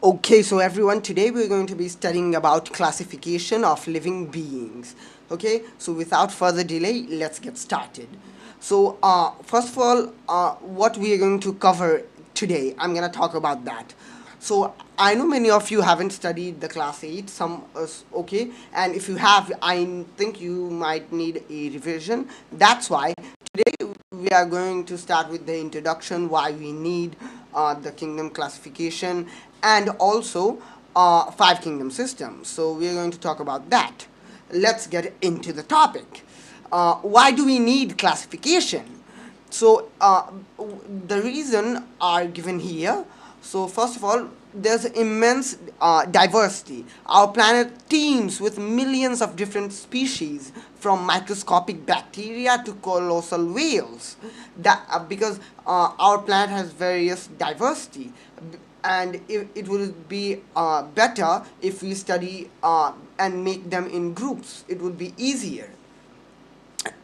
Okay, so everyone, today we're going to be studying about classification of living beings. Okay, so without further delay, let's get started. So, first of all, what we are going to cover today, I'm going to talk about that. So, I know many of you haven't studied the class 8, okay, and if you have, I think you might need a revision. That's why today we are going to start with the introduction, why we need the kingdom classification, and also five kingdom systems. So we are going to talk about that. Let's get into the topic. Why do we need classification? So the reason are given here. So first of all, there's immense diversity. Our planet teems with millions of different species, from microscopic bacteria to colossal whales. That because our planet has various diversity, and it would be better if we study and make them in groups. It would be easier.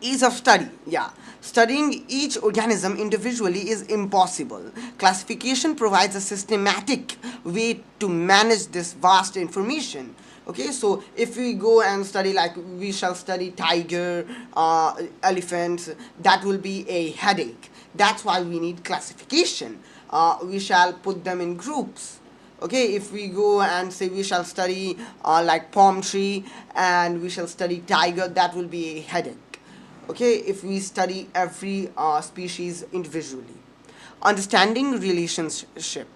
Ease of study, yeah. Studying each organism individually is impossible. Classification provides a systematic way to manage this vast information. Okay, so if we go and study, like we shall study tiger, elephants, that will be a headache. That's why we need classification. We shall put them in groups. Okay, if we go and say we shall study like palm tree and we shall study tiger, that will be a headache. Okay, if we study every species individually. Understanding relationship.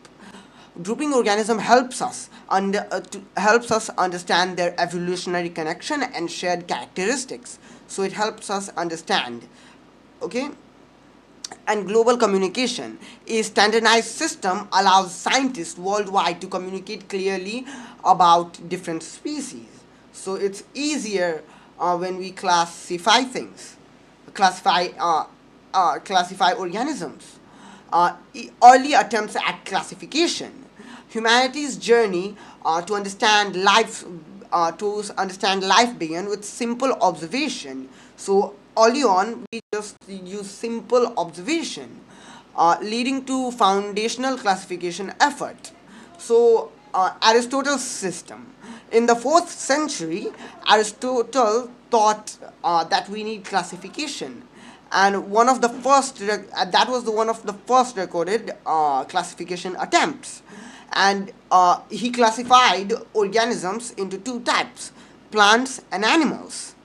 Grouping organism helps us understand their evolutionary connection and shared characteristics. So it helps us understand. Okay, and global communication. A standardized system allows scientists worldwide to communicate clearly about different species. So it's easier when we classify things, classify organisms. Early attempts at classification. Humanity's journey to understand life began with simple observation. So early on, we just use simple observation, leading to foundational classification effort. So Aristotle's system. In the 4th century, Aristotle thought that we need classification, and that was one of the first recorded classification attempts. And he classified organisms into two types: plants and animals.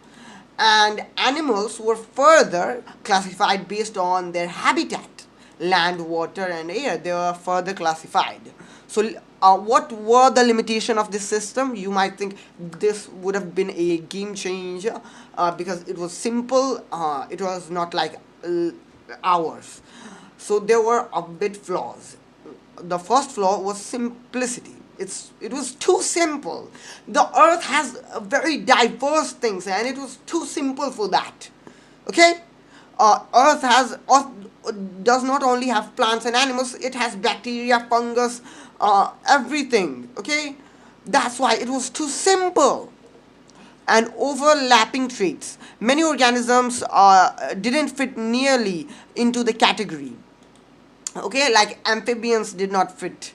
And animals were further classified based on their habitat: land, water, and air. They were further classified. So what were the limitation of this system? You might think this would have been a game changer, because it was simple. It was not like ours. So there were a bit flaws. The first flaw was simplicity. It was too simple. The earth has very diverse things, and it was too simple for that. Okay, earth does not only have plants and animals, it has bacteria, fungus, everything. Okay, that's why it was too simple. And overlapping traits. Many organisms didn't fit nearly into the category. Okay, like amphibians did not fit.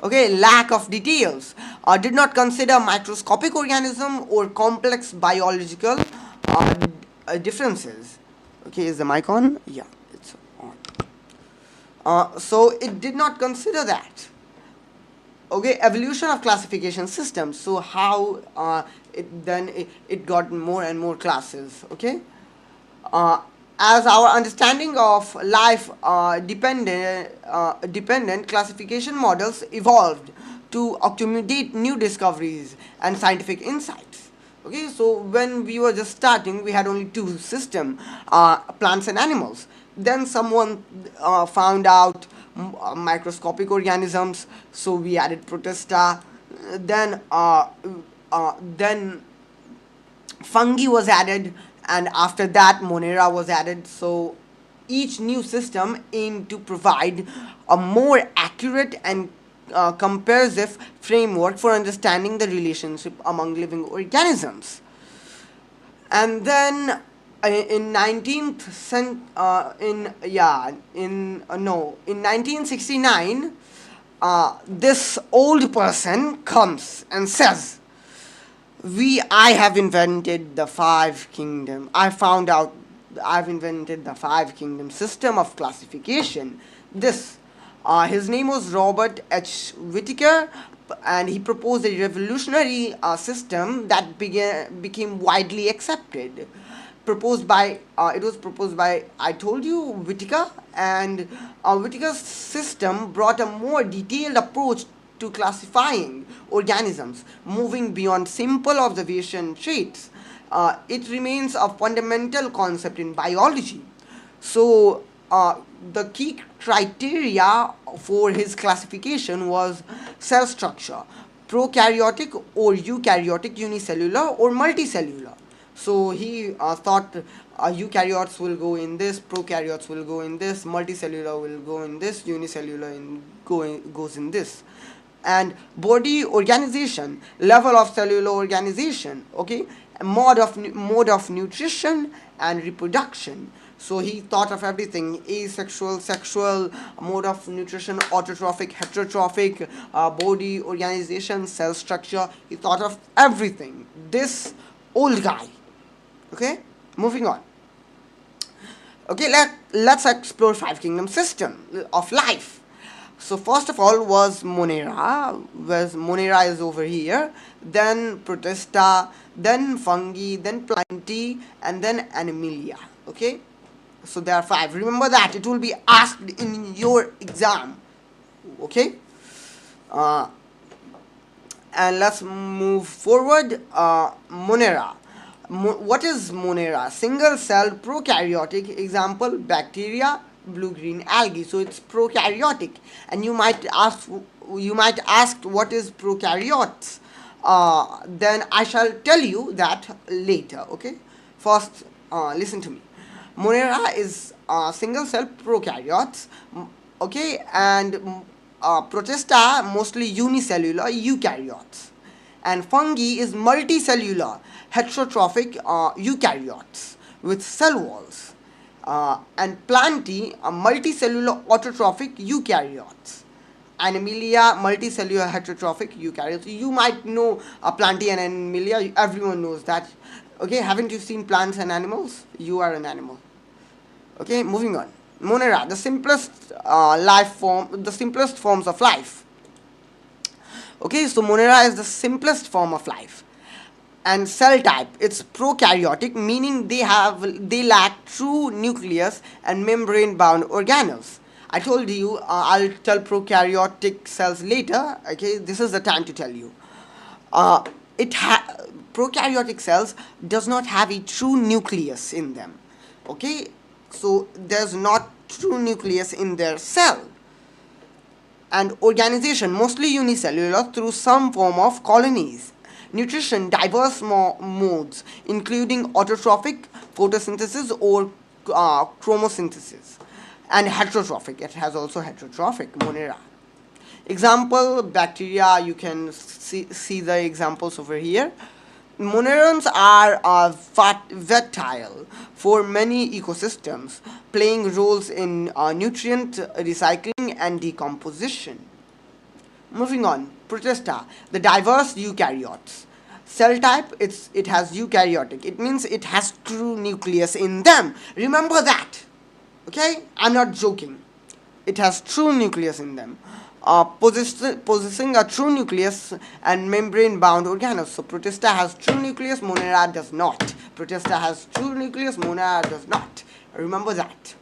Okay, lack of details. Did not consider microscopic organism or complex biological differences. Okay, is the mic on? Yeah, it's on. So it did not consider that. Okay, evolution of classification systems. So how it got more and more classes. Okay, uh, as our understanding of life dependent classification models evolved to accommodate new discoveries and scientific insights. Okay, so when we were just starting, we had only two systems: plants and animals. Then someone found out microscopic organisms, so we added protista. Then fungi was added, and after that monera was added. So each new system aimed to provide a more accurate and comparative framework for understanding the relationship among living organisms. And then in 19th cent in yeah in no in 1969, this old person comes and says, I have invented the five kingdom. I found out I've invented the five kingdom system of classification. This, his name was Robert H. Whittaker, and he proposed a revolutionary system that became widely accepted. It was proposed by, I told you, Whittaker, and Whittaker's system brought a more detailed approach to classifying organisms, moving beyond simple observation traits. It remains a fundamental concept in biology. So, the key criteria for his classification was cell structure, prokaryotic or eukaryotic, unicellular or multicellular. So he thought eukaryotes will go in this, prokaryotes will go in this, multicellular will go in this, unicellular goes in this. And body organization, level of cellular organization, okay, mode of nutrition and reproduction. So he thought of everything: asexual, sexual, mode of nutrition, autotrophic, heterotrophic, body organization, cell structure. He thought of everything. This old guy. Okay, moving on. Okay, let's explore five kingdom system of life. So first of all was Monera, whereas Monera is over here, then Protista, then Fungi, then Plantae, and then Animalia. Okay, so there are five. Remember that it will be asked in your exam. Okay, uh, and let's move forward. Monera. What is Monera? Single celled prokaryotic. Example: bacteria, blue green algae. So it's prokaryotic. And you might ask what is prokaryotes. Then I shall tell you that later. Okay. First, listen to me. Monera is single cell prokaryotes. Okay, and Protista mostly unicellular eukaryotes, and fungi is multicellular heterotrophic eukaryotes with cell walls, and Plantae multicellular autotrophic eukaryotes. Animalia multicellular heterotrophic eukaryotes. You might know Plantae and Animalia. Everyone knows that. Okay, haven't you seen plants and animals? You are an animal. Okay, moving on. Monera, the simplest the simplest forms of life. Okay, so Monera is the simplest form of life. And cell type, it's prokaryotic, meaning they lack true nucleus and membrane bound organelles. I told you I'll tell prokaryotic cells later. Okay, this is the time to tell you. Uh, it Prokaryotic cells does not have a true nucleus in them. Okay, so there's not true nucleus in their cell. And organization mostly unicellular through some form of colonies. Nutrition diverse modes including autotrophic, photosynthesis, or chromosynthesis, and heterotrophic. It has also heterotrophic Monera. Example: bacteria. You can see the examples over here. Monerans are versatile for many ecosystems, playing roles in nutrient recycling and decomposition. Moving on, Protista, the diverse eukaryotes. Cell type, it has eukaryotic. It means it has true nucleus in them. Remember that. Okay? I'm not joking. It has true nucleus in them. Possessing a true nucleus and membrane-bound organelles. So Protista has true nucleus, Monera does not. Protista has true nucleus, Monera does not. Remember that.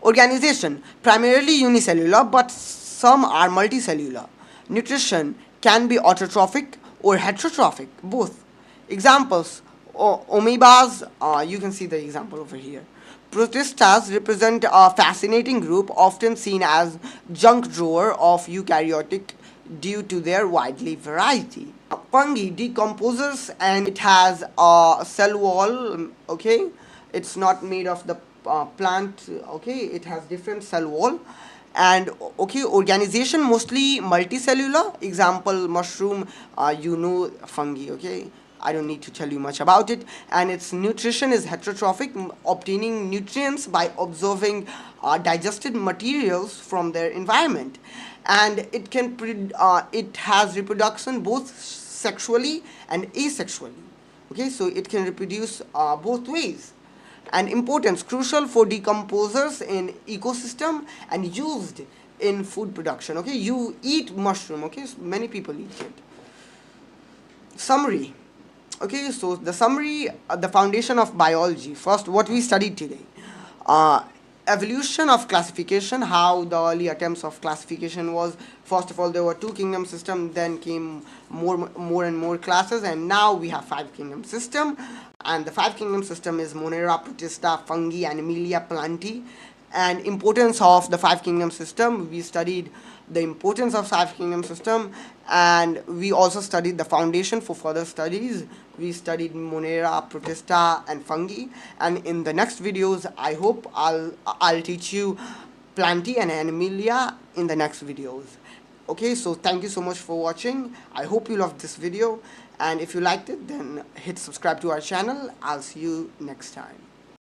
Organization, primarily unicellular, but some are multicellular. Nutrition can be autotrophic or heterotrophic, both. Examples: amoebas, you can see the example over here. Protistas represent a fascinating group, often seen as junk drawer of eukaryotic due to their widely variety. Fungi decomposers, and it has a cell wall. Okay, it's not made of the plant. Okay, it has different cell wall. And okay, organization mostly multicellular. Example: mushroom. Fungi. Okay, I don't need to tell you much about it. And its nutrition is heterotrophic, obtaining nutrients by observing digested materials from their environment. and it has reproduction both sexually and asexually. Okay, so it can reproduce both ways. And importance, crucial for decomposers in ecosystem and used in food production. Okay, you eat mushroom. Okay, so many people eat it. Summary. Okay, so the summary, the foundation of biology. First, what we studied today. Uh, Evolution of classification, how the early attempts of classification was. First of all, there were two kingdom system, then came more and more classes, and now we have five kingdom system. And the five kingdom system is Monera, Protista, Fungi, Animalia, Plantae. And importance of the five kingdom system, we studied the importance of five kingdom system, and we also studied the foundation for further studies. We studied Monera, Protista, and Fungi. And in the next videos, I hope I'll teach you Plantae and Animalia in the next videos. Okay, so thank you so much for watching. I hope you loved this video, and if you liked it, then hit subscribe to our channel. I'll see you next time.